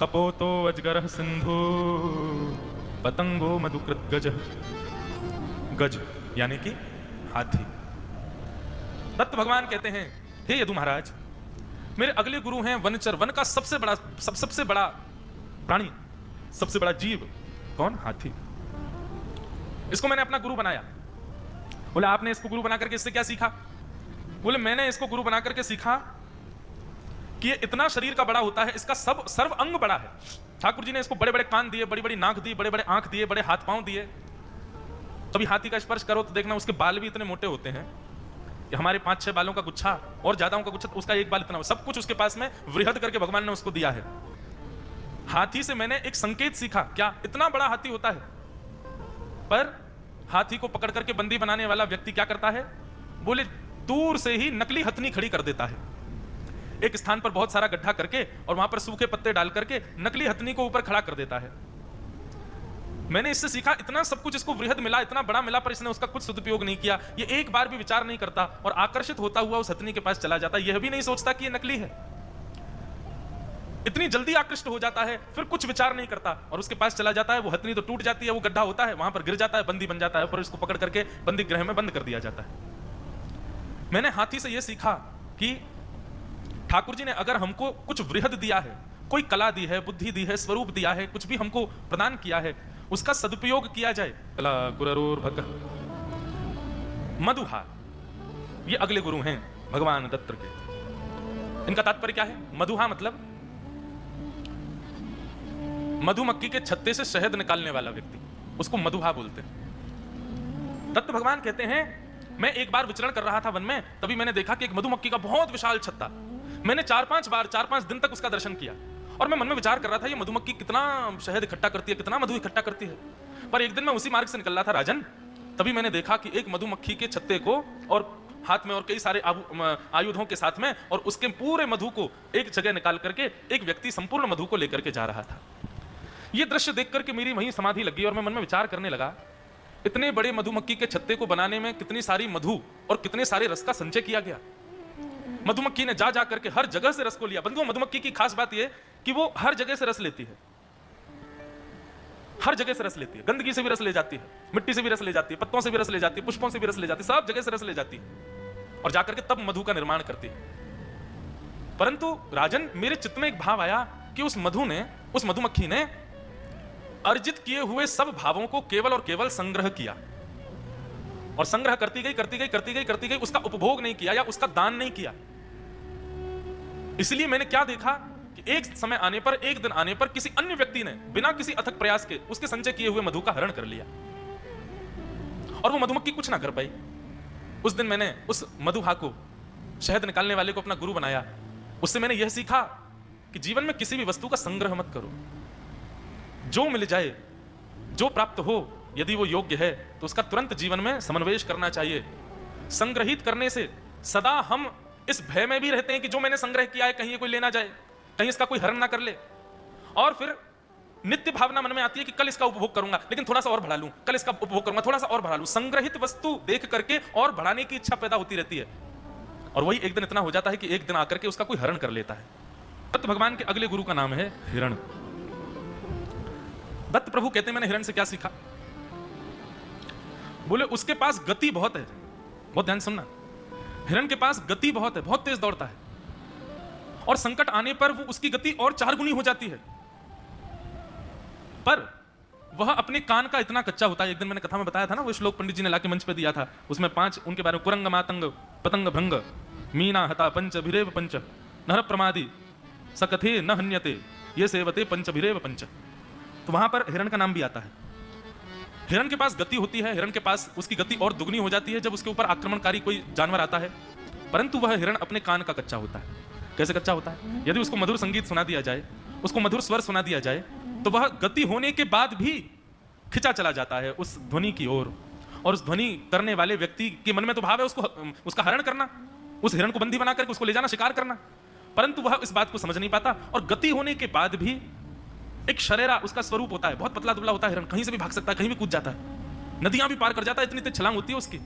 कपोतो अजगरः सिंधु पतंगो मधुकृत गज। गज यानी कि हाथी। दत्त भगवान कहते हैं, हे यदु महाराज, मेरे अगले गुरु हैं वनचर। वन का सबसे बड़ा प्राणी, सबसे बड़ा जीव कौन? हाथी। इसको मैंने अपना गुरु बनाया। बोले आपने इसको गुरु बना करके इससे क्या सीखा? बोले मैंने इसको गुरु बना करके सीखा कि ये इतना शरीर का बड़ा होता है, इसका सर्व अंग बड़ा है। ठाकुर जी ने इसको बड़े बड़े कान दिए, बड़ी बड़ी नाक दी, बड़े बड़े आंख दिए, बड़े हाथ पांव दिए। कभी हाथी का स्पर्श करो तो देखना उसके बाल भी इतने मोटे होते हैं कि हमारे 5-6 बालों का गुच्छा और ज्यादाओं का गुच्छा, उसका एक बाल इतना, सब कुछ उसके पास में वृहद करके भगवान ने उसको दिया है। हाथी से मैंने एक संकेत सीखा, क्या? इतना बड़ा हाथी होता है, पर हाथी को पकड़ करके बंदी बनाने वाला व्यक्ति क्या करता है? बोले दूर से ही नकली हथनी खड़ी कर देता है। एक स्थान पर बहुत सारा गड्ढा करके और वहां पर सूखे पत्ते डाल करके नकली हथनी को ऊपर खड़ा कर देता है। मैंने इससे सीखा, इतना सब कुछ इसको वृहद मिला, इतना बड़ा मिला, पर इसने उसका कुछ सदुपयोग नहीं किया। ये एक बार भी विचार नहीं करता और आकर्षित होता हुआ उस हथनी के पास चला जाता, यह भी नहीं सोचता कि ये नकली है। इतनी जल्दी आकृष्ट हो जाता है, फिर कुछ विचार नहीं करता और उसके पास चला जाता है। वो हथनी तो टूट जाती है, वो गड्ढा होता है, वहां पर गिर जाता है, बंदी बन जाता है, फिर इसको पकड़ करके बंदी गृह में बंद कर दिया जाता है। मैंने हाथी से यह सीखा कि ठाकुर जी ने अगर हमको कुछ वृहद दिया है, कोई कला दी है, बुद्धि दी है, स्वरूप दिया है, कुछ भी हमको प्रदान किया है, उसका सदुपयोग किया जाए। कला गुरुर भग मधुहा, ये अगले गुरु हैं भगवान दत्त के। इनका तात्पर्य क्या है? मधुहा मतलब मधुमक्खी के छत्ते से शहद निकालने वाला व्यक्ति, उसको मधुहा बोलते हैं। दत्त भगवान कहते हैं, मैं एक बार विचरण कर रहा था वन में, तभी मैंने देखा कि एक मधुमक्खी का बहुत विशाल छत्ता। मैंने 4-5 दिन तक उसका दर्शन किया और मैं मन में विचार कर रहा था, ये मधुमक्खी कितना शहद इकट्ठा करती है, कितना मधु इकट्ठा करती है। पर एक दिन मैं उसी मार्ग से निकल रहा था राजन, तभी मैंने देखा कि एक मधुमक्खी के छत्ते को और हाथ में और कई सारे आयुधों के साथ में और उसके पूरे मधु को एक जगह निकाल करके एक व्यक्ति संपूर्ण मधु को लेकर के जा रहा था। यह दृश्य देख करके मेरी वहीं समाधि लगी और मैं मन में विचार करने लगा, इतने बड़े मधुमक्खी के छत्ते को बनाने में कितनी सारी मधु और कितने सारे रस का संचय किया गया। मधुमक्खी ने जा करके हर जगह से रस को लिया। बंधुओं, मधुमक्खी की खास बात यह कि वो हर जगह से रस लेती है, हर जगह से रस लेती है। गंदगी से भी रस ले जाती है, मिट्टी से भी रस ले जाती है, पत्तों से भी रस ले जाती है, पुष्पों से भी रस ले जाती है, सब जगह से रस ले जाती है और जाकर के तब मधु का निर्माण करती है। परंतु राजन, मेरे चित्त में एक भाव आया कि उस मधुमक्खी ने अर्जित किए हुए सब भावों को केवल और केवल संग्रह किया और संग्रह करती गई, उसका उपभोग नहीं किया या उसका दान नहीं किया। इसलिए मैंने क्या देखा कि एक समय आने पर, एक दिन आने पर किसी अन्य व्यक्ति ने बिना किसी अथक प्रयास के उसके संचय किए हुए मधु का हरण कर लिया और वो मधुमक्खी कुछ ना कर पाई। उस दिन मैंने उस मधुहा को, शहद निकालने वाले को अपना गुरु बनाया। उससे मैंने यह सीखा कि जीवन में किसी भी वस्तु का संग्रह मत करो। जो मिल जाए, जो प्राप्त हो, यदि वो योग्य है तो उसका तुरंत जीवन में समन्वय करना चाहिए। संग्रहित करने से सदा हम इस भय में भी रहते हैं कि जो मैंने संग्रह किया है कहीं ये कोई ले ना जाए, कहीं इसका कोई हरण ना कर ले, और फिर नित्य भावना मन में आती है कि कल इसका उपभोग करूंगा, लेकिन थोड़ा सा और बढ़ा लूं, कल इसका उपभोग करूंगा, थोड़ा सा और बढ़ा लूं। संग्रहित वस्तु देख करके और बढ़ाने की इच्छा पैदा होती रहती है और वही एक दिन इतना हो जाता है कि एक दिन आकर के उसका कोई हरण कर लेता है। दत्त भगवान के अगले गुरु का नाम है हिरण। दत्त प्रभु कहते हैं, मैंने हिरण से क्या सीखा? बोले उसके पास गति बहुत है। बहुत ध्यान सुनना, हिरण के पास गति बहुत है, बहुत तेज दौड़ता है और संकट आने पर वो उसकी गति और 4 गुनी हो जाती है। पर वह अपने कान का इतना कच्चा होता है। एक दिन मैंने कथा में बताया था ना, वो श्लोक पंडित जी ने लाके मंच पे दिया था, उसमें 5 उनके बारे में, कुरंग मातंग पतंग भृंग मीना हता पंच भिरेव पंच नर प्रमादी सकथे न हन्यते ये सेवते पंच भिरेव पंच। तो वहां पर हिरण का नाम भी आता है। हिरण के पास गति होती है, हिरण के पास उसकी गति और दुगनी हो जाती है जब उसके ऊपर आक्रमणकारी कोई जानवर आता है। परंतु वह हिरण अपने कान का कच्चा होता है। कैसे कच्चा होता है? यदि उसको मधुर संगीत सुना दिया जाए, उसको मधुर स्वर सुना दिया जाए, तो वह गति होने के बाद भी खिंचा चला जाता है उस ध्वनि की ओर, और उस ध्वनि करने वाले व्यक्ति के मन में तो भाव है उसका हरण करना, उस हिरण को बंदी बना करके उसको ले जाना, शिकार करना। परंतु वह इस बात को समझ नहीं पाता और गति होने के बाद भी एक शरेरा उसका स्वरूप होता है, बहुत पतला दुबला होता है हिरण, कहीं से भी भाग सकता है, कहीं भी कूद जाता है, नदियां भी पार कर जाता है, इतनी तेज छलांग होती है उसकी।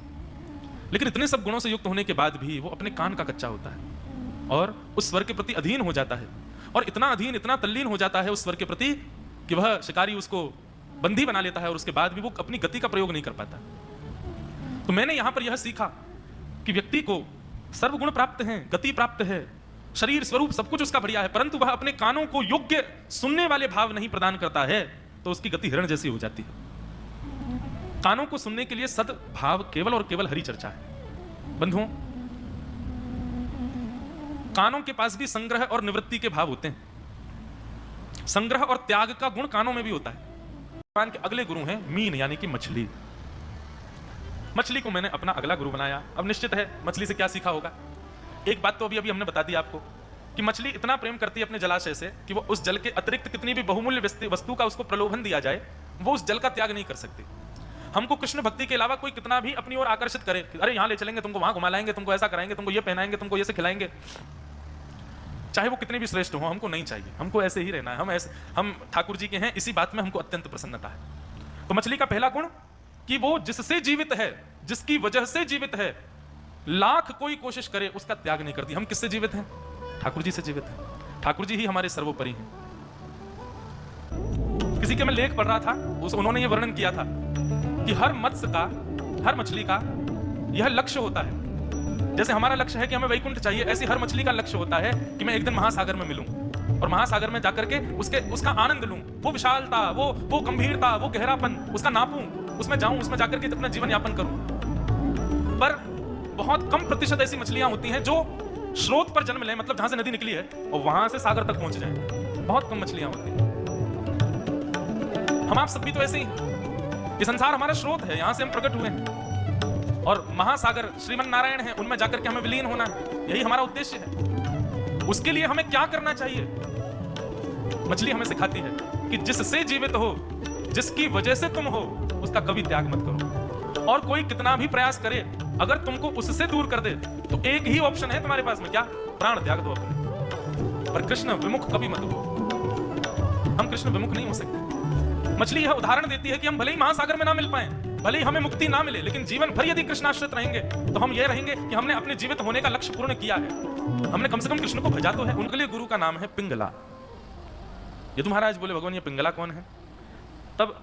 लेकिन इतने सब गुणों से युक्त होने के बाद भी वो अपने कान का कच्चा होता है और उस स्वर के प्रति अधीन हो जाता है। और इतना अधीन, इतना तल्लीन हो जाता है उस स्वर के प्रति कि वह शिकारी उसको बंदी बना लेता है और उसके बाद भी वो अपनी गति का प्रयोग नहीं कर पाता। तो मैंने यहां पर यह सीखा कि व्यक्ति को सर्वगुण प्राप्त हैं, गति प्राप्त है, शरीर स्वरूप सब कुछ उसका बढ़िया है, परंतु वह अपने कानों को योग्य सुनने वाले भाव नहीं प्रदान करता है तो उसकी गति हिरण जैसी हो जाती है। कानों को सुनने के लिए सद्भाव केवल और केवल हरि चर्चा है। बंधुओं, कानों के पास भी संग्रह और निवृत्ति के भाव होते हैं। संग्रह और त्याग का गुण कानों में भी होता है। भगवान के अगले गुरु हैं मीन, यानी कि मछली। मछली को मैंने अपना अगला गुरु बनाया। अब निश्चित है मछली से क्या सीखा होगा। एक बात तो अभी अभी हमने बता दी आपको कि मछली इतना प्रेम करती है अपने जलाशय से कि वो उस जल के अतिरिक्त कितनी भी बहुमूल्य वस्तु का उसको प्रलोभन दिया जाए, वो उस जल का त्याग नहीं कर सकती। हमको कृष्ण भक्ति के अलावा कोई कितना भी अपनी ओर आकर्षित करे, अरे यहां ले चलेंगे, तुमको वहां घुमा लाएंगे, तुमको ऐसा कराएंगे, तुमको ये पहनाएंगे, तुमको ये से खिलाएंगे, चाहे वो कितने भी श्रेष्ठ हो, हमको नहीं चाहिए। हमको ऐसे ही रहना है, हम ठाकुर जी के हैं, इसी बात में हमको अत्यंत प्रसन्नता है। तो मछली का पहला गुण कि वो जिससे जीवित है, जिसकी वजह से जीवित है, लाख कोई कोशिश करे उसका त्याग नहीं करती। हम किससे जीवित हैं? ठाकुर जी से जीवित हैं। ठाकुर जी ही हमारे सर्वोपरि हैं। किसी के मैं लेख पढ़ रहा था, उन्होंने ये वर्णन किया था कि हर मत्स्य का, हर मछली का यह लक्ष्य होता है। जैसे हमारा लक्ष्य है कि हमें वैकुंठ चाहिए, ऐसी हर मछली का लक्ष्य होता है कि मैं एक दिन महासागर में मिलूं और महासागर में जाकर के उसका आनंद लूं, वो विशालता, वो गंभीरता, वो गहरापन उसका नापूं, उसमें जाऊं, उसमें जाकर के अपना जीवन यापन करूं। पर बहुत कम प्रतिशत ऐसी मछलियां होती हैं जो स्रोत पर जन्म लें, मतलब जहां से नदी निकली है और वहां से सागर तक पहुंच जाए। बहुत कम मछलियां होती हैं। हम आप सब भी तो ऐसे ही हैं। ये संसार हमारा स्रोत है, यहां से हम प्रकट हुए हैं और महासागर श्रीमन नारायण है, उनमें जाकर के हमें विलीन होना है। यही हमारा उद्देश्य है। उसके लिए हमें क्या करना चाहिए? मछली हमें सिखाती है कि जिससे जीवित हो, जिसकी वजह से तुम हो, उसका कभी त्याग मत करो। और कोई कितना भी प्रयास करे, अगर तुमको उससे दूर कर दे तो एक ही ऑप्शन है तुम्हारे पास में, क्या? प्राण त्याग दो अपने। पर कृष्ण विमुख कभी मत हो। हम कृष्ण विमुख नहीं हो सकते। मछली यह उदाहरण देती है कि हम भले ही महासागर में ना मिल पाए, भले ही हमें मुक्ति ना मिले, लेकिन जीवन भर यदि कृष्णाश्रित रहेंगे तो हम ये रहेंगे कि हमने अपने जीवित होने का लक्ष्य पूर्ण किया है। हमने कम से कम कृष्ण को भजा तो है। उनके लिए गुरु का नाम है पिंगला। यदु महाराज बोले, भगवान ये पिंगला कौन है? तब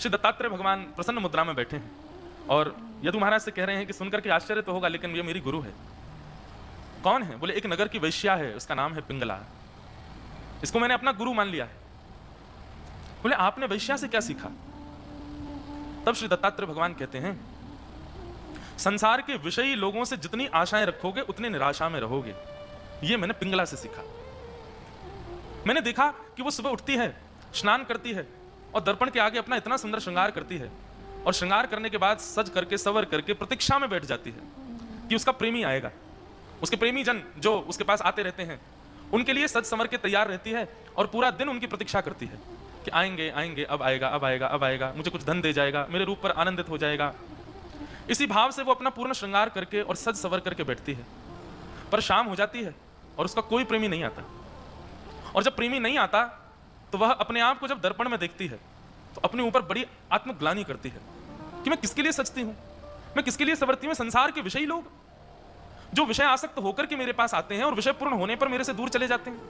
श्री दत्तात्रेय भगवान प्रसन्न मुद्रा में बैठे हैं और यदु महाराज से कह रहे हैं कि सुनकर के आश्चर्य तो होगा, लेकिन ये मेरी गुरु है। कौन है? बोले एक नगर की वैश्या है, उसका नाम है पिंगला। इसको मैंने अपना गुरु मान लिया है। बोले आपने वैश्या से क्या सीखा? तब श्री दत्तात्रेय भगवान कहते हैं, संसार के विषयी लोगों से जितनी आशाएं रखोगे उतनी निराशा में रहोगे। ये मैंने पिंगला से सीखा। मैंने देखा कि वो सुबह उठती है, स्नान करती है और दर्पण के आगे अपना इतना सुंदर श्रृंगार करती है और श्रृंगार करने के बाद सज करके, सवर करके प्रतीक्षा में बैठ जाती है कि उसका प्रेमी आएगा। उसके प्रेमी जन जो उसके पास आते रहते हैं, उनके लिए सज संवर के तैयार रहती है और पूरा दिन उनकी प्रतीक्षा करती है कि आएंगे आएंगे, अब आएगा, अब आएगा, अब आएगा, मुझे कुछ धन दे जाएगा, मेरे रूप पर आनंदित हो जाएगा। इसी भाव से वो अपना पूर्ण श्रृंगार करके और सज सवर करके बैठती है। पर शाम हो जाती है और उसका कोई प्रेमी नहीं आता। और जब प्रेमी नहीं आता तो वह अपने आप को जब दर्पण में देखती है तो अपने ऊपर बड़ी आत्मग्लानि करती है कि मैं किसके लिए सजती हूं, मैं किसके लिए सवरती हूं। संसार के विषयी लोग जो विषय आसक्त होकर के मेरे पास आते हैं और विषय पूर्ण होने पर मेरे से दूर चले जाते हैं।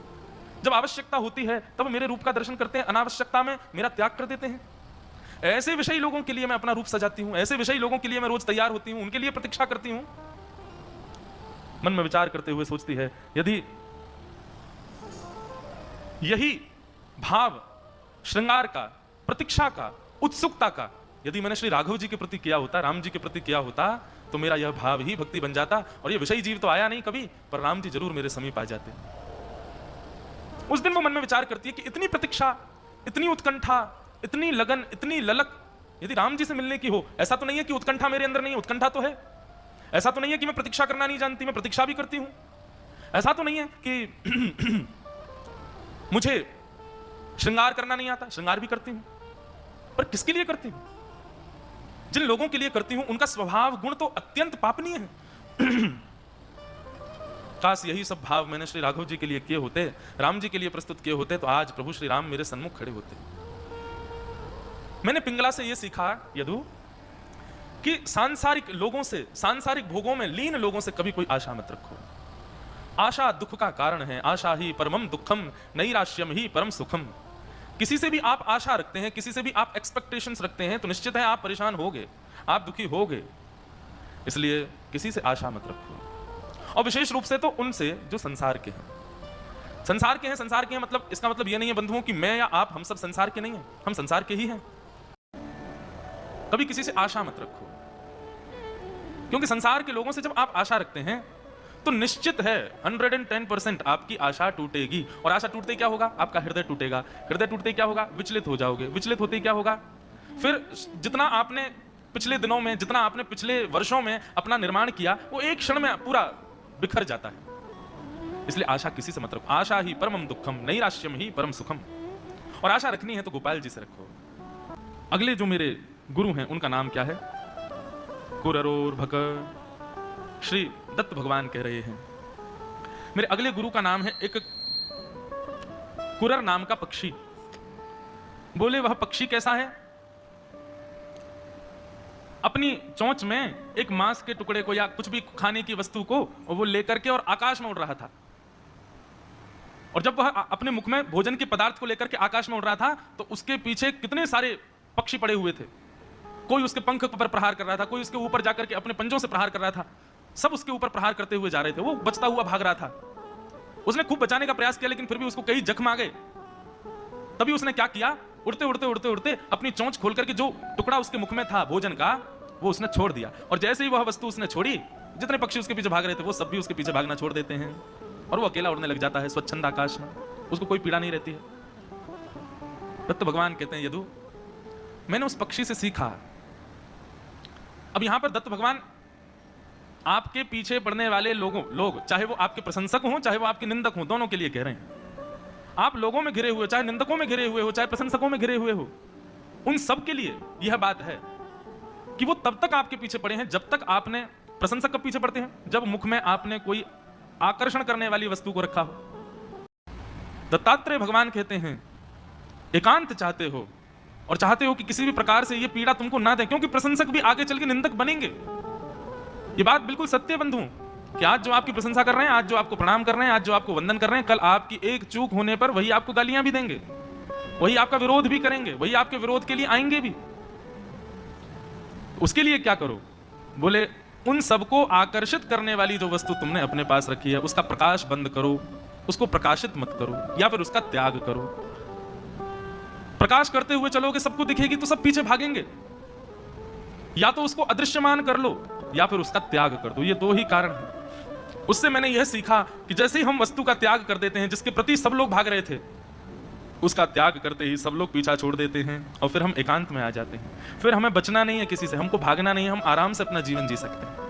जब आवश्यकता होती है तब मेरे रूप का दर्शन करते हैं, अनावश्यकता में मेरा त्याग कर देते हैं। ऐसे विषयी लोगों के लिए मैं अपना रूप सजाती हूं, ऐसे विषयी लोगों के लिए मैं रोज तैयार होती हूं, उनके लिए प्रतीक्षा करती हूं। मन में विचार करते हुए सोचती है, यदि यही भाव श्रृंगार का, प्रतीक्षा का, उत्सुकता का यदि मैंने श्री राघव जी के प्रति किया होता, राम जी के प्रति किया होता, तो मेरा यह भाव ही भक्ति बन जाता और ये विषयी जीव तो आया नहीं कभी, पर राम जी जरूर मेरे समीप आ जाते। उस दिन वो मन में विचार करती है कि इतनी प्रतीक्षा, इतनी उत्कंठा, इतनी लगन, इतनी ललक यदि राम जी से मिलने की हो, ऐसा तो नहीं है कि उत्कंठा मेरे अंदर नहीं, उत्कंठा तो है। ऐसा तो नहीं है कि मैं प्रतीक्षा करना नहीं जानती, मैं प्रतीक्षा भी करती हूं। ऐसा तो नहीं है कि मुझे श्रृंगार करना नहीं आता, श्रृंगार भी करती हूं। पर किसके लिए करती हूं? जिन लोगों के लिए करती हूं उनका स्वभाव गुण तो अत्यंत पापनीय है। काश यही सब भाव मैंने श्री राघव जी के लिए किए होते, राम जी के लिए प्रस्तुत किए होते, तो आज प्रभु श्री राम मेरे सन्मुख खड़े होते। मैंने पिंगला से यह सीखा यदु कि सांसारिक लोगों से, सांसारिक भोगों में लीन लोगों से कभी कोई आशा मत रखो। आशा दुख का कारण है, आशा ही परमम दुखम, नैराश्यम ही परम सुखम। किसी से भी आप आशा रखते हैं, किसी से भी आप एक्सपेक्टेशंस रखते हैं, तो निश्चित है आप परेशान होगे, आप दुखी होगे। इसलिए किसी से आशा मत रखो, और विशेष रूप से तो उनसे जो संसार के हैं। संसार के हैं, संसार के हैं मतलब इसका मतलब यह नहीं है बंधुओं कि मैं या आप हम सब संसार के नहीं हैं, हम संसार के ही हैं। कभी किसी से आशा मत रखो, क्योंकि संसार के लोगों से जब आप आशा रखते हैं तो निश्चित है 110% आपकी आशा टूटेगी। और आशा टूटते क्या होगा? आपका हृदय टूटेगा। हृदय टूटते क्या होगा? विचलित हो जाओगे। विचलित होते क्या होगा? फिर जितना आपने पिछले दिनों में, जितना आपने पिछले वर्षों में अपना निर्माण किया, वो एक क्षण में पूरा बिखर जाता है। इसलिए आशा किसी से मत रखो। आशा ही परमम दुखम, नैराश्यम ही परम सुखम। और आशा रखनी है तो गोपाल जी से रखो। अगले जो मेरे गुरु हैं उनका नाम क्या है? कुररोर भक, श्री दत्त भगवान कह रहे हैं। मेरे अगले गुरु का नाम है एक कुरर नाम का पक्षी। बोले वह पक्षी कैसा है? अपनी चोंच में एक मांस के टुकड़े को या कुछ भी खाने की वस्तु को वो लेकर के और आकाश में उड़ रहा था। और जब वह अपने मुख में भोजन के पदार्थ को लेकर के आकाश में उड़ रहा था तो उसके पीछे कितने सारे पक्षी पड़े हुए थे। कोई उसके पंख पर प्रहार कर रहा था, कोई उसके ऊपर जाकर के अपने पंजों से प्रहार कर रहा था। सब उसके ऊपर प्रहार करते हुए जा रहे थे। वो बचता हुआ भाग रहा था। उसने खूब बचाने का प्रयास किया, लेकिन फिर भी उसको कई जख्म आ गए। तभी उसने क्या किया? उड़ते उड़ते उड़ते उड़ते अपनी चोंच खोल करके जो टुकड़ा उसके मुख में था भोजन का, वो उसने छोड़ दिया। और जैसे ही वह वस्तु उसने छोड़ी, जितने पक्षी उसके पीछे भाग रहे थे वो सब भी उसके पीछे भागना छोड़ देते हैं और वो अकेला उड़ने लग जाता है स्वच्छंद आकाश में। उसको कोई पीड़ा नहीं रहती है। दत्त भगवान कहते हैं, यदु मैंने उस पक्षी से सीखा। अब यहां पर दत्त भगवान आपके पीछे पड़ने वाले लोग चाहे वो आपके प्रशंसक हो, चाहे वो आपके निंदक हो, दोनों के लिए कह रहे हैं। आप लोगों में घिरे हुए, चाहे निंदकों में घिरे हुए हो, चाहे प्रशंसकों में घिरे हुए हो, उन सब के लिए यह बात है कि वो तब तक आपके पीछे पड़े हैं जब तक आपने, प्रशंसक कब पीछे पड़ते हैं? जब मुख में आपने कोई आकर्षण करने वाली वस्तु को रखा हो। दत्तात्रेय भगवान कहते हैं, एकांत चाहते हो और चाहते हो कि किसी भी प्रकार से ये पीड़ा तुमको ना दे, क्योंकि प्रशंसक भी आगे चल के निंदक बनेंगे। ये बात बिल्कुल सत्य बंधु कि आज जो आपकी प्रशंसा कर रहे हैं, आज जो आपको प्रणाम कर रहे हैं, आज जो आपको वंदन कर रहे हैं, कल आपकी एक चूक होने पर वही आपको गालियां भी देंगे, वही आपका विरोध भी करेंगे, वही आपके विरोध के लिए आएंगे भी। उसके लिए क्या करो? बोले उन सबको आकर्षित करने वाली जो वस्तु तुमने अपने पास रखी है उसका प्रकाश बंद करो, उसको प्रकाशित मत करो, या फिर उसका त्याग करो। प्रकाश करते हुए चलोगे, सबको दिखेगी तो सब पीछे भागेंगे। या तो उसको अदृश्यमान कर लो या फिर उसका त्याग कर दो। ये दो ही कारण है। उससे मैंने यह सीखा कि जैसे ही हम वस्तु का त्याग कर देते हैं जिसके प्रति सब लोग भाग रहे थे, उसका त्याग करते ही सब लोग पीछा छोड़ देते हैं और फिर हम एकांत में आ जाते हैं। फिर हमें बचना नहीं है किसी से, हमको भागना नहीं है, हम आराम से अपना जीवन जी सकते हैं।